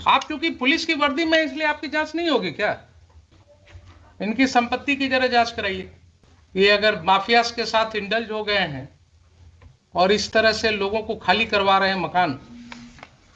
आप क्योंकि पुलिस की वर्दी में, इसलिए आपकी जांच नहीं होगी क्या? इनकी संपत्ति की जरा जांच कराइए। ये अगर माफियाज के साथ इंडल्ज हो गए हैं और इस तरह से लोगों को खाली करवा रहे हैं मकान,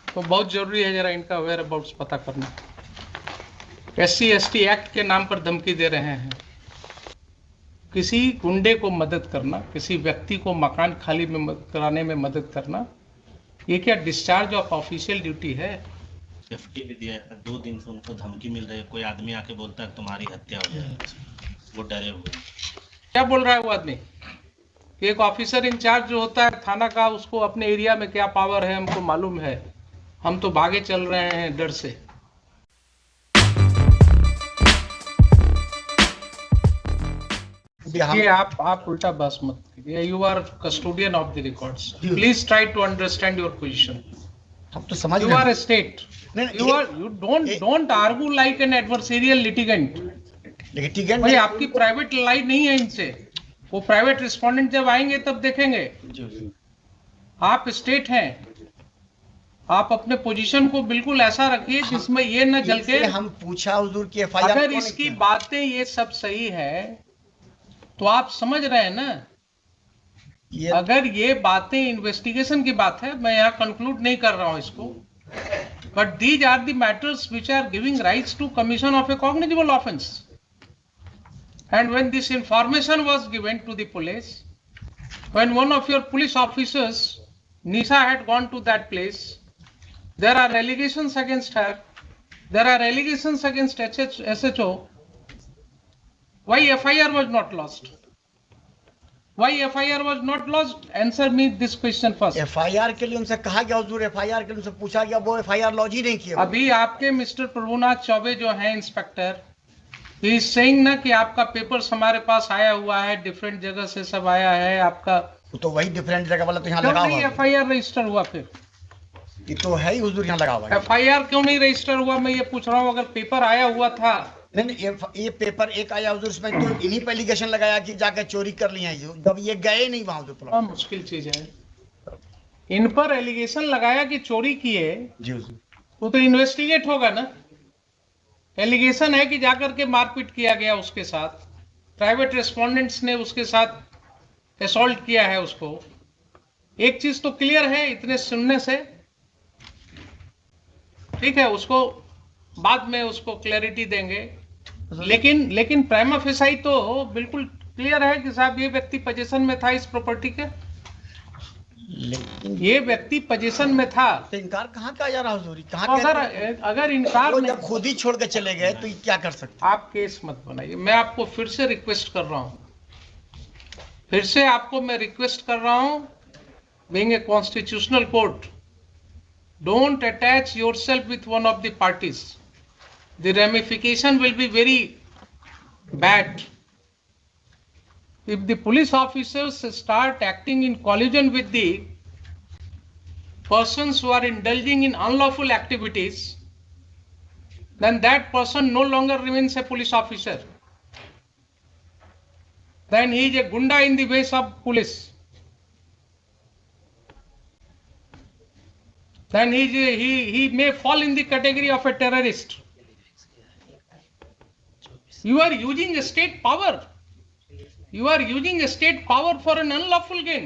तो बहुत जरूरी है जरा इनका वेयर अबाउट्स पता करना। SC ST एक्ट के नाम पर धमकी दे रहे हैं। किसी गुंडे को मदद करना, किसी व्यक्ति को मकान खाली में कराने में मदद करना, ये क्या डिस्चार्ज ऑफ ऑफिशियल ड्यूटी है? सेफ्टी भी दिया है। 2 दिन से उनको धमकी मिल रही है, कोई आदमी आके बोलता है तुम्हारी हत्या हो जाएगी, वो डरे हुए। क्या बोल रहा है वो आदमी? कि एक ऑफिसर इंचार्ज जो होता है थाना का, उसको अपने एरिया में क्या पावर है हमको मालूम है, हम तो भागे चल रहे हैं डर से। ये आप उल्टा बस मत कीजिए। You are custodian of the records, please try to understand your position. हम तो समझ you are a state, you don't argue like an adversarial litigant. भाई आपकी प्राइवेट लाइन नहीं है इनसे, वो प्राइवेट रिस्पोंडेंट जब आएंगे तब देखेंगे। आप स्टेट हैं, आप अपने पोजीशन को बिल्कुल ऐसा रखिए जिसमें ये न झलके। हम पूछा हुजूर की FIR अगर इसकी बातें ये सब सही है तो आप समझ रहे हैं ना, अगर ये बातें इन्वेस्टिगेशन की बात है, मैं यहाँ कंक्लूड नहीं कर रहा हूँ इसको, but these are the matters which are giving rights to commission of a cognizable offence. And when this information was given to the police, when one of your police officers, Nisha, had gone to that place, there are allegations against her, there are allegations against SHO. Why FIR was not lodged? Why FIR was not lodged? Answer me this question first. FIR के लिए उनसे कहा गया हुजूर, FIR के लिए उनसे पूछा गया, वो FIR लॉन्च ही नहीं किया। अभी आपके मिस्टर प्रभुनाथ चौबे जो हैं इंस्पेक्टर, ही इज सेइंग ना कि आपका पेपर्स हमारे पास आया हुआ है, डिफरेंट जगह से सब आया है आपका। तो वही डिफरेंट जगह वाला तो यहाँ लगा हुआ है। FIR रजिस्टर हुआ? फिर ये तो है ही हुजूर, यहाँ लगा हुआ है। FIR क्यों नहीं रजिस्टर हुआ? मैं ये पूछ रहा हूँ। अगर पेपर आया हुआ था। नहीं, ये पेपर एक आया हुजूर, इसमें तो इन्हीं पे एलिगेशन लगाया कि जाकर चोरी कर लिया है, जब ये गए नहीं वहां हुजूर। मुश्किल चीज है। इन पर एलिगेशन लगाया कि चोरी किए जी हुजूर, वो तो इन्वेस्टिगेट होगा ना। एलिगेशन है कि जाकर के मारपीट किया गया उसके साथ, प्राइवेट रेस्पोंडेंट्स ने उसके साथ असॉल्ट किया है उसको। एक चीज तो क्लियर है इतने सुनने से, ठीक है, उसको बाद में उसको क्लैरिटी देंगे, लेकिन प्राइमा फेसाई तो बिल्कुल क्लियर है कि साहब ये व्यक्ति पोजीशन में था इस प्रॉपर्टी के, ये व्यक्ति पोजीशन में था। तो इनकार कहाँ का जा रहा हुजूर? अगर इनकार जब खुद ही छोड़ के चले गए तो ये क्या कर सकते? आप केस मत बनाइए। मैं आपको फिर से रिक्वेस्ट कर रहा हूं, फिर से आपको मैं रिक्वेस्ट कर रहा हूं, being a constitutional court, don't attach yourself with one of the parties. The ramification will be very bad if the police officers start acting in collusion with the persons who are indulging in unlawful activities, then that person no longer remains a police officer. Then he is a gunda in the ways of police. Then he may fall in the category of a terrorist. You are using a state power. You are using a state power for an unlawful gain.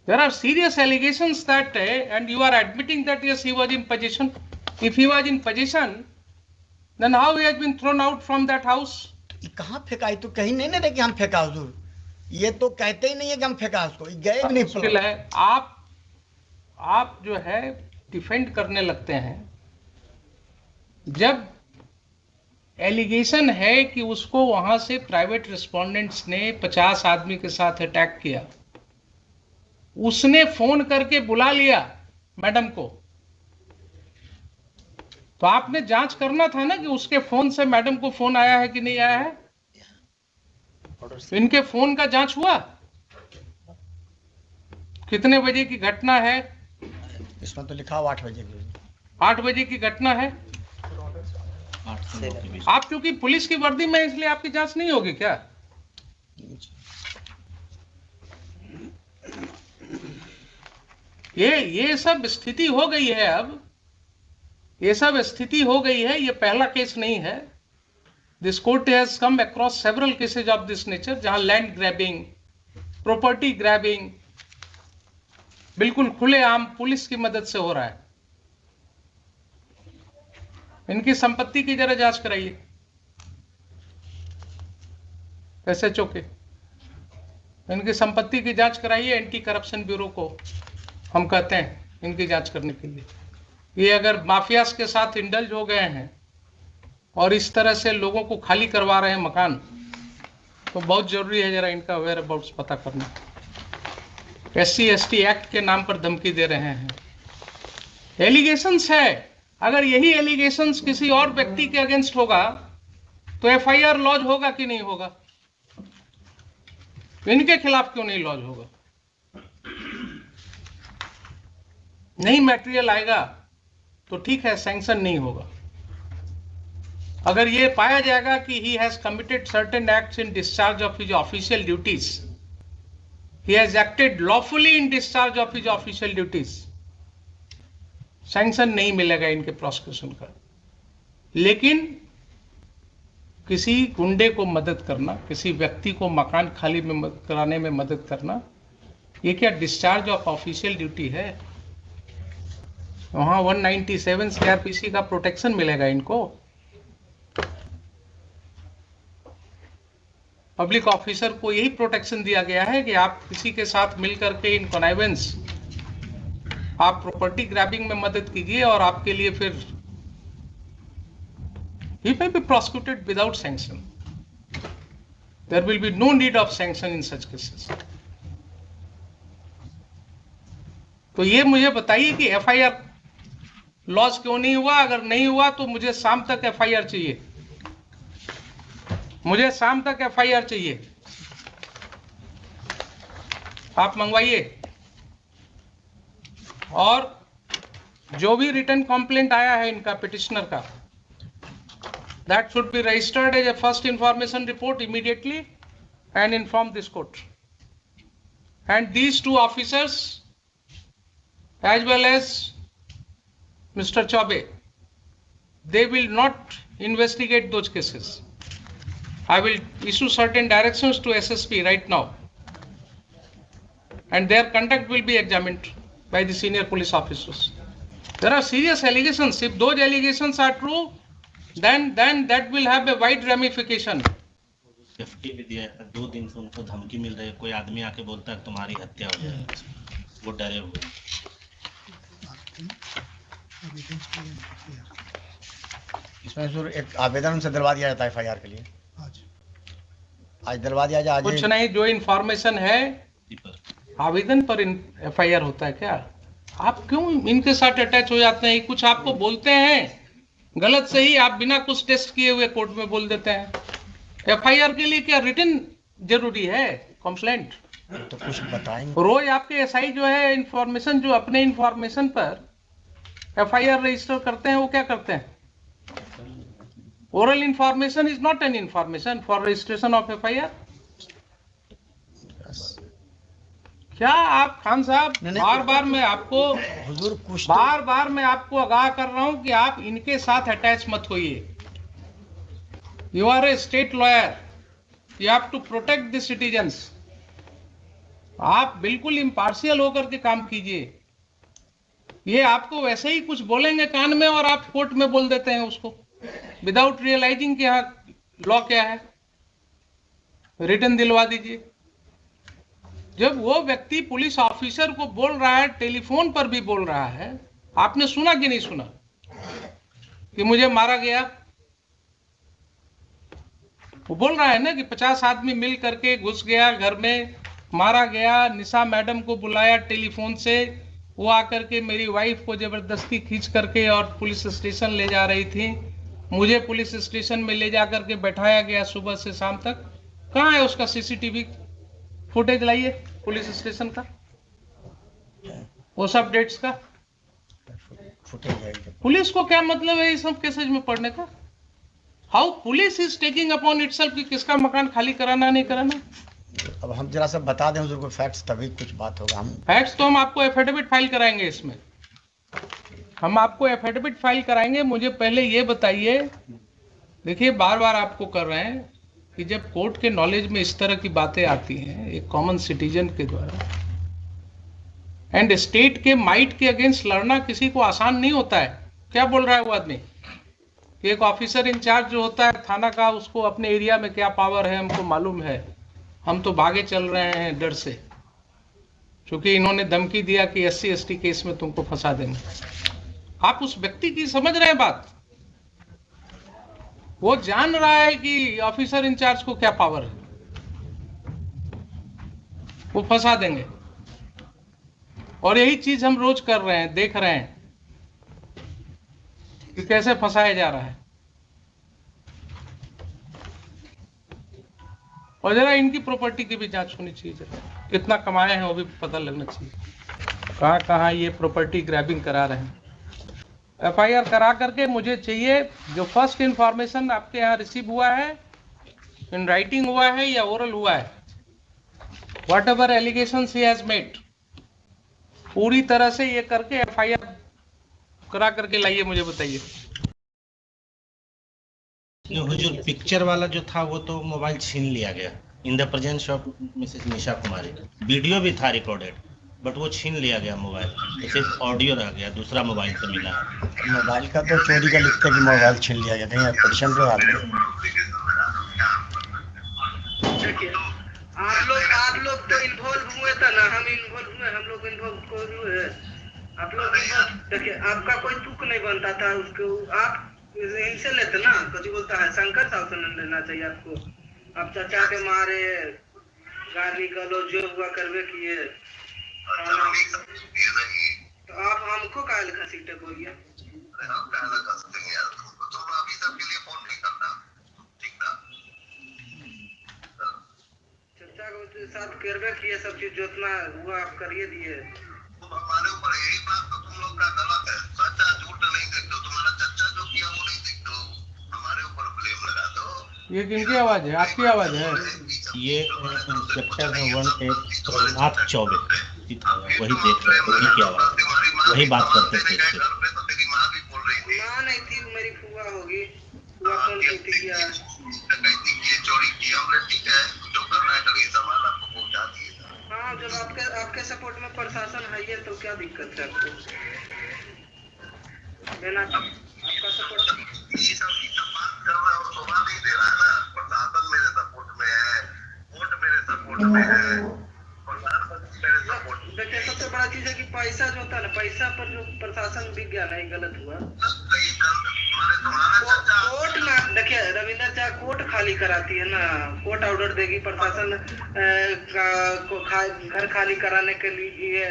There are serious allegations that, and you are admitting that yes, he was in possession. If he was in possession, then how he has been thrown out from that house? कहाँ फेंका? तो कहीं नहीं ना कि हम फेंका हुजूर, ये तो कहते ही नहीं है कि हम फेंका उसको, गए भी नहीं। मुश्किल है। आप जो है डिफेंड करने लगते हैं, जब एलिगेशन है कि उसको वहां से प्राइवेट रिस्पोंडेंट्स ने 50 आदमी के साथ अटैक किया, उसने फोन करके बुला लिया मैडम को, तो आपने जांच करना था ना कि उसके फोन से मैडम को फोन आया है कि नहीं आया है। इनके फोन का जांच हुआ? कितने बजे की घटना है? इसमें तो लिखा हुआ 8 बजे की। 8 बजे की घटना है। आप क्योंकि पुलिस की वर्दी में, इसलिए आपकी जांच नहीं होगी क्या? ये सब स्थिति हो गई है अब ये सब स्थिति हो गई है, ये पहला केस नहीं है। This court has come across several cases of this nature, जहां लैंड ग्रैबिंग, प्रॉपर्टी ग्रैबिंग बिल्कुल खुलेआम पुलिस की मदद से हो रहा है। इनकी संपत्ति की जरा जांच कराइए एसएचओ के, इनकी संपत्ति की जांच कराइए। एंटी करप्शन ब्यूरो को हम कहते हैं इनकी जांच करने के लिए। ये अगर माफियाज के साथ इंडल्ज हो गए हैं और इस तरह से लोगों को खाली करवा रहे हैं मकान, तो बहुत जरूरी है जरा इनका वेयर अबाउट्स पता करना। SC/ST एक्ट के नाम पर धमकी दे रहे हैं। एलिगेशंस है, अगर यही एलिगेशंस किसी और व्यक्ति के अगेंस्ट होगा तो FIR लॉज होगा कि नहीं होगा? इनके खिलाफ क्यों नहीं लॉज होगा? नहीं मटेरियल आएगा तो ठीक है, सैंक्शन नहीं होगा। अगर ये पाया जाएगा कि he has committed certain acts in discharge of his official duties, he has acted lawfully in discharge of his official duties, sanction नहीं मिलेगा इनके प्रोसिक्यूशन का। लेकिन किसी गुंडे को मदद करना, किसी व्यक्ति को मकान खाली में कराने में मदद करना, ये क्या डिस्चार्ज ऑफ ऑफिशियल ड्यूटी है? वहां 197 CRPC का प्रोटेक्शन मिलेगा इनको। पब्लिक ऑफिसर को यही प्रोटेक्शन दिया गया है कि आप किसी के साथ मिलकर के इन कॉनाइवेंस, आप प्रॉपर्टी ग्रैबिंग में मदद कीजिए और आपके लिए फिर he may be prosecuted without sanction. There will be no need of sanction in such cases. तो ये मुझे बताइए कि FIR लॉस क्यों नहीं हुआ? अगर नहीं हुआ तो मुझे शाम तक FIR चाहिए, मुझे शाम तक FIR चाहिए। आप मंगवाइए। और जो भी रिटर्न कंप्लेंट आया है इनका पिटिशनर का, that should be registered as a first information report immediately and inform this court. And these two officers as well as Mr. Chaube, they will not investigate those cases. I will issue certain directions to SSP right now, and their conduct will be examined by the senior police officers. There are serious allegations. If those allegations are true, then that will have a wide ramification. Safety भी दिया है, 2 दिन से उनको धमकी मिल रही है, कोई आदमी आके बोलता है तुम्हारी हत्या हो जाएगी, वो डरे हुए। इसमें जो एक आवेदन उनसे दिलवा दिया जाता है FIR के लिए, आज दिलवा दिया जाए। कुछ नहीं, जो इंफॉर्मेशन है आवेदन पर FIR होता है क्या? आप क्यों इनके साथ अटैच हो जाते हैं? कुछ आपको बोलते हैं गलत सही, आप बिना कुछ टेस्ट किए हुए कोर्ट में बोल देते हैं। FIR के लिए क्या रिटन जरूरी है? कंप्लेंट तो कुछ बताएंगे। रोज आपके SI जो है इंफॉर्मेशन, जो अपने इंफॉर्मेशन पर FIR रजिस्टर करते हैं, वो क्या करते हैं? Oral information is not an information for registration of FIR। क्या आप खान साहब, बार बार मैं आपको आगाह कर रहा हूं कि आप इनके साथ अटैच मत होइए। You are a state lawyer, you have to protect the citizens. आप बिल्कुल इम्पार्शियल होकर के काम कीजिए। ये आपको वैसे ही कुछ बोलेंगे कान में और आप कोर्ट में बोल देते हैं उसको, विदाउट रियलाइजिंग कि यहाँ लॉ क्या है। रिटर्न दिलवा दीजिए। जब वो व्यक्ति पुलिस ऑफिसर को बोल रहा है, टेलीफोन पर भी बोल रहा है, आपने सुना कि नहीं सुना कि मुझे मारा गया? वो बोल रहा है ना कि 50 आदमी मिल करके घुस गया घर में, मारा गया। निशा मैडम को बुलाया टेलीफोन से, वो आकर के मेरी वाइफ को जबरदस्ती खींच करके और पुलिस स्टेशन ले जा रही थी। मुझे पुलिस स्टेशन में ले जा करके बैठाया गया सुबह से शाम तक। कहाँ है उसका CCTV फुटेज? लाइए पुलिस स्टेशन का, वो सब डेट्स का फुटेज। पुलिस को क्या मतलब है इस सब केसेज में पढ़ने का? How police is taking upon itself कि किसका मकान खाली कराना नहीं कराना। अब हम जरा सा बता दें हुजूर को फैक्ट्स, तभी कुछ बात होगा। हम फैक्ट्स तो हम आपको एफिडेविट फाइल कराएंगे इसमें। हम आपको एफिडेविट फाइल कराएंगे। मुझे पहले ये बताइए, देखिए बार बार आपको कर रहे हैं कि जब कोर्ट के नॉलेज में इस तरह की बातें आती हैं एक कॉमन सिटीजन के द्वारा, एंड स्टेट के माइट के अगेंस्ट लड़ना किसी को आसान नहीं होता है। क्या बोल रहा है वो आदमी कि एक ऑफिसर इंचार्ज जो होता है थाना का, उसको अपने एरिया में क्या पावर है हमको मालूम है, हम तो भागे चल रहे हैं डर से, क्योंकि इन्होंने धमकी दिया कि SC ST केस में तुमको फंसा देंगे। आप उस व्यक्ति की समझ रहे हैं बात? वो जान रहा है कि ऑफिसर इंचार्ज को क्या पावर है, वो फंसा देंगे। और यही चीज हम रोज कर रहे हैं, देख रहे हैं कि कैसे फंसाया जा रहा है। और जरा इनकी प्रॉपर्टी की भी जांच होनी चाहिए, जरा कितना कमाए हैं वो भी पता लगना चाहिए, कहाँ कहाँ ये प्रॉपर्टी ग्रैबिंग करा रहे हैं। FIR करा करके मुझे चाहिए जो फर्स्ट इंफॉर्मेशन आपके यहाँ रिसीव हुआ है, इन राइटिंग हुआ है या ओरल हुआ है, whatever allegation he has made, पूरी तरह से ये करके FIR करा करके लाइए, मुझे बताइए। हुजूर पिक्चर वाला जो था वो तो मोबाइल छीन लिया गया in the presence of Mrs Nisha Kumari. Video भी था रिकॉर्डेड, बट वो छीन लिया गया मोबाइल, तो सिर्फ ऑडियो रह गया, दूसरा मोबाइल से मिला है। मोबाइल का तो चोरी का लिखते कि मोबाइल छीन लिया गया, कहीं एप्लीकेशन पे डाल दो। देखिए आप लोग तो इन्वॉल्व हुए था ना, हम इन्वॉल्व हुए, हम लोग इन्वॉल्व हुए। आप लोग देखिए आपका कोई तुक नहीं बनता था उसको, आप इनसे लेते ना, कभी बोलता है शंकर साहब से नहीं लेना चाहिए आपको। आप चाचा के मारे गाली गलौज जो हुआ करवे किए, तो आप हमको काहे घसीटे बोलिए। चचा के साथ करवे किए, सब चीज जितना हुआ आप करिए दिए। हमारे ऊपर यही बात तो तुम लोग का गलत है, सच्चा झूठ नहीं देखते हो, तुम्हारा चचा जो किया वो नहीं देखते हो, हमारे ऊपर ब्लेम लगा दो। ये किनकी आवाज है? आपकी आवाज है? ये इंस्पेक्टर है 1 प्रभात चौबे, वही देख रहे, वही की आवाज, वही बात करते थे। माँ नहीं थी, मेरी फुआ होगी, फुआ फोन की किया चोरी की, हमने ठीक है जो करना है करिए, सामान आपको पहुंचा दिए। हाँ जब आपके सपोर्ट में प्रशासन है ये, तो क्या दिक्कत है आपको देना? आपका सपोर्ट ये सब बात कर रहा है और शोभा नहीं दे रहा है ना। प्रशासन मेरे सपोर्ट में है, कोर्ट मेरे सपोर्ट में है, प्रधानमंत्री मेरे सपोर्ट में। देखिए सबसे बड़ा चीज है कि पैसा जो होता है ना, पैसा पर जो प्रशासन बिक गया नहीं, गलत हुआ। कोर्ट में देखिए रविंदर चाहे कोर्ट खाली कराती है ना, कोर्ट ऑर्डर देगी, प्रशासन घर खाली कराने के लिए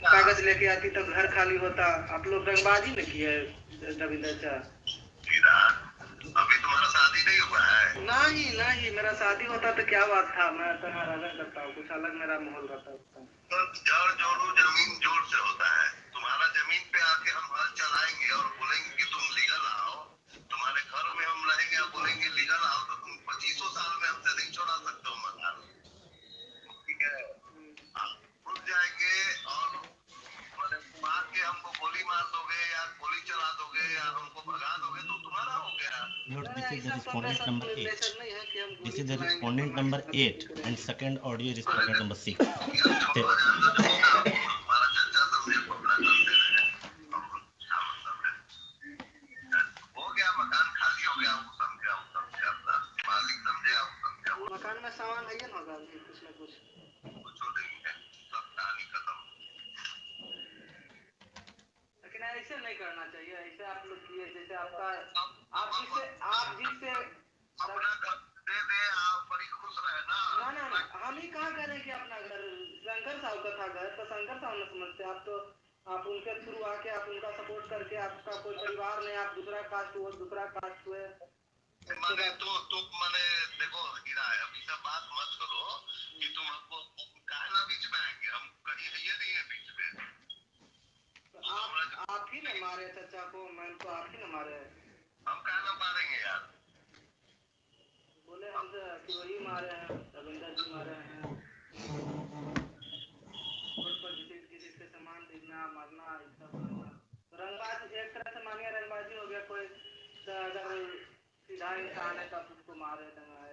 कागज लेके आती तो घर खाली होता। आप लोग रंगबाजी में किए रविंदर चाह। अभी तुम्हारा शादी नहीं हुआ है? नहीं मेरा शादी होता तो क्या बात था, मैं तुम्हारा अलग करता हूँ, कुछ अलग मेरा माहौल रहता है। तो जड़ जोड़ो जमीन जोड़ से होता है, तुम्हारा जमीन पे आके हम हल चलाएंगे और बोलेंगे कि तुम लीगल आओ, तुम्हारे घर में हम रहेंगे और बोलेंगे लीगल आओ, तो तुम 25 साल में हमसे नहीं छोड़ा सकते हो मकान, ठीक है? आप रुक जाएंगे और मार के हमको गोली मार दोगे या गोली चला दोगे या हमको भगा दोगे तो तुम्हारा हो गया। This is the respondent number 8. This is the respondent number 8 and second audio is respondent number 6. मकान में सामान है ना, होगा कुछ ना कुछ सब कहानी खत्म। लेकिन ऐसे नहीं करना चाहिए, ऐसे आप लोग किए जैसे आपका आप जिससे अपना घर दे दे, आप बड़ी खुश रहे ना। हम ही कहाँ कह रहे हैं कि अपना घर शंकर साहब का था घर, तो शंकर साहब न समझते आप, तो आप उनके थ्रू आके आप उनका सपोर्ट करके, आपका कोई परिवार नहीं, आप दूसरा कास्ट हुए माने तो माने देखो हीरा है, अभी सब बात मत करो कि तुम हमको काहे ना बीच में आएंगे, हम कहीं है नहीं है बीच में। आप ही ने मारे चाचा को, मैं तो आप ही ने मारे। हम काहे ना मारेंगे यार, बोले हमसे कि वही मारे हैं, रविंदर जी मारे हैं। रोड पर किसी के सामान देखना, मारना, सब रंगबाजी एक तरह से मानिए रंगबाजी हो गया। कोई अगर सीधा इंसान है तो उसको मारे दंगा